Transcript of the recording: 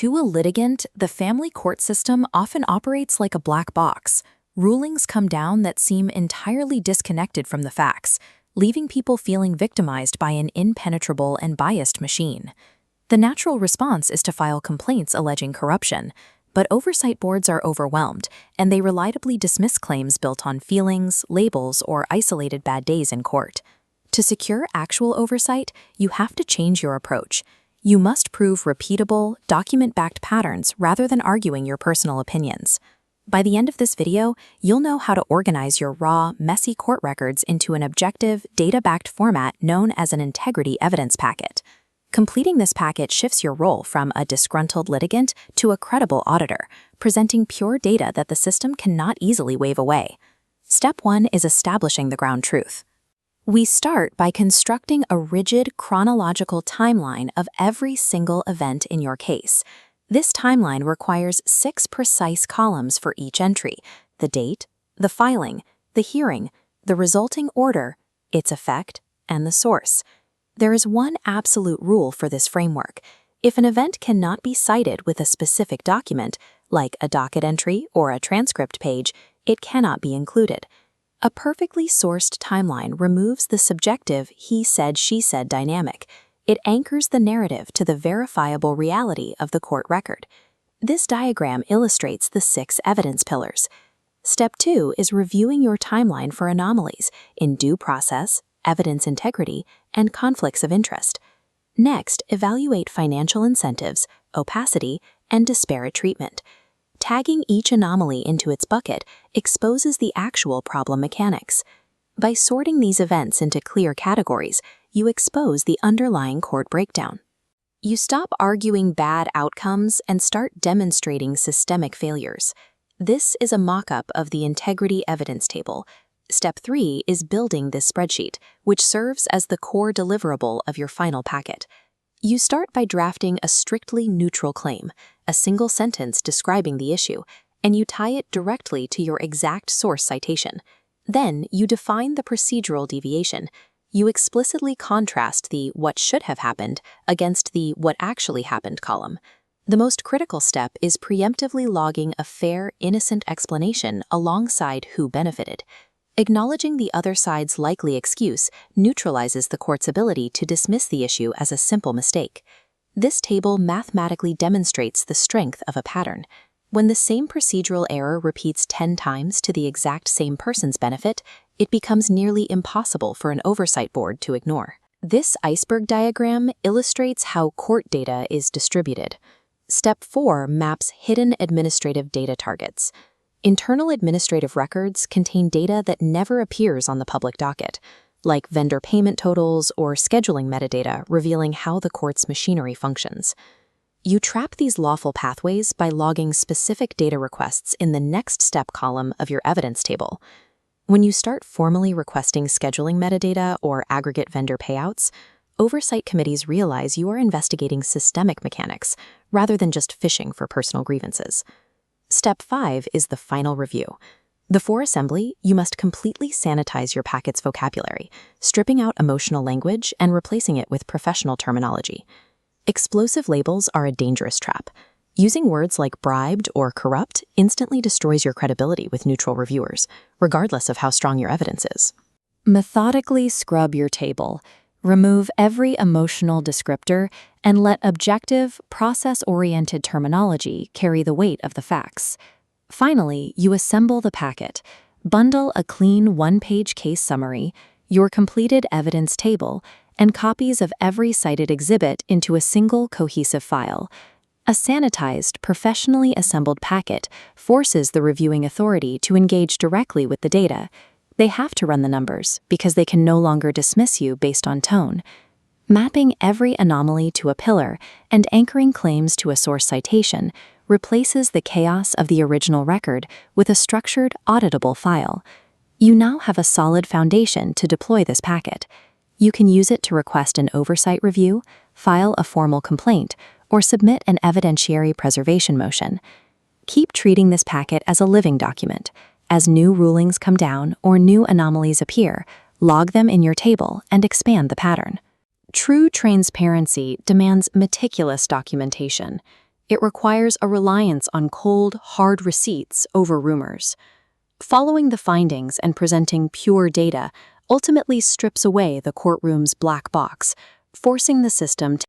To a litigant, the family court system often operates like a black box. Rulings come down that seem entirely disconnected from the facts, leaving people feeling victimized by an impenetrable and biased machine. The natural response is to file complaints alleging corruption, but oversight boards are overwhelmed, and they reliably dismiss claims built on feelings, labels, or isolated bad days in court. To secure actual oversight, you have to change your approach. You must prove repeatable, document-backed patterns rather than arguing your personal opinions. By the end of this video, you'll know how to organize your raw, messy court records into an objective, data-backed format known as an integrity evidence packet. Completing this packet shifts your role from a disgruntled litigant to a credible auditor, presenting pure data that the system cannot easily wave away. Step 1 is establishing the ground truth. We start by constructing a rigid chronological timeline of every single event in your case. This timeline requires 6 precise columns for each entry: the date, the filing, the hearing, the resulting order, its effect, and the source. There is one absolute rule for this framework. If an event cannot be cited with a specific document, like a docket entry or a transcript page, it cannot be included. A perfectly sourced timeline removes the subjective he said, she said dynamic. It anchors the narrative to the verifiable reality of the court record. This diagram illustrates the 6 evidence pillars. Step 2 is reviewing your timeline for anomalies in due process, evidence integrity, and conflicts of interest. Next, evaluate financial incentives, opacity, and disparate treatment. Tagging each anomaly into its bucket exposes the actual problem mechanics. By sorting these events into clear categories, you expose the underlying court breakdown. You stop arguing bad outcomes and start demonstrating systemic failures. This is a mock-up of the integrity evidence table. Step 3 is building this spreadsheet, which serves as the core deliverable of your final packet. You start by drafting a strictly neutral claim, a single sentence describing the issue, and you tie it directly to your exact source citation. Then you define the procedural deviation. You explicitly contrast the what should have happened against the what actually happened column. The most critical step is preemptively logging a fair, innocent explanation alongside who benefited. Acknowledging the other side's likely excuse neutralizes the court's ability to dismiss the issue as a simple mistake. This table mathematically demonstrates the strength of a pattern. When the same procedural error repeats 10 times to the exact same person's benefit, it becomes nearly impossible for an oversight board to ignore. This iceberg diagram illustrates how court data is distributed. Step 4 maps hidden administrative data targets. Internal administrative records contain data that never appears on the public docket, like vendor payment totals or scheduling metadata revealing how the court's machinery functions. You trap these lawful pathways by logging specific data requests in the next step column of your evidence table. When you start formally requesting scheduling metadata or aggregate vendor payouts, oversight committees realize you are investigating systemic mechanics rather than just fishing for personal grievances. Step 5 is the final review. Before assembly, you must completely sanitize your packet's vocabulary, stripping out emotional language and replacing it with professional terminology. Explosive labels are a dangerous trap. Using words like bribed or corrupt instantly destroys your credibility with neutral reviewers, regardless of how strong your evidence is. Methodically scrub your table. Remove every emotional descriptor and let objective, process-oriented terminology carry the weight of the facts. Finally, you assemble the packet. Bundle a clean one-page case summary, your completed evidence table, and copies of every cited exhibit into a single cohesive file. A sanitized, professionally assembled packet forces the reviewing authority to engage directly with the data. They have to run the numbers because they can no longer dismiss you based on tone. Mapping every anomaly to a pillar and anchoring claims to a source citation replaces the chaos of the original record with a structured, auditable file. You now have a solid foundation to deploy this packet. You can use it to request an oversight review, file a formal complaint, or submit an evidentiary preservation motion. Keep treating this packet as a living document. As new rulings come down or new anomalies appear, log them in your table and expand the pattern. True transparency demands meticulous documentation. It requires a reliance on cold, hard receipts over rumors. Following the findings and presenting pure data ultimately strips away the courtroom's black box, forcing the system to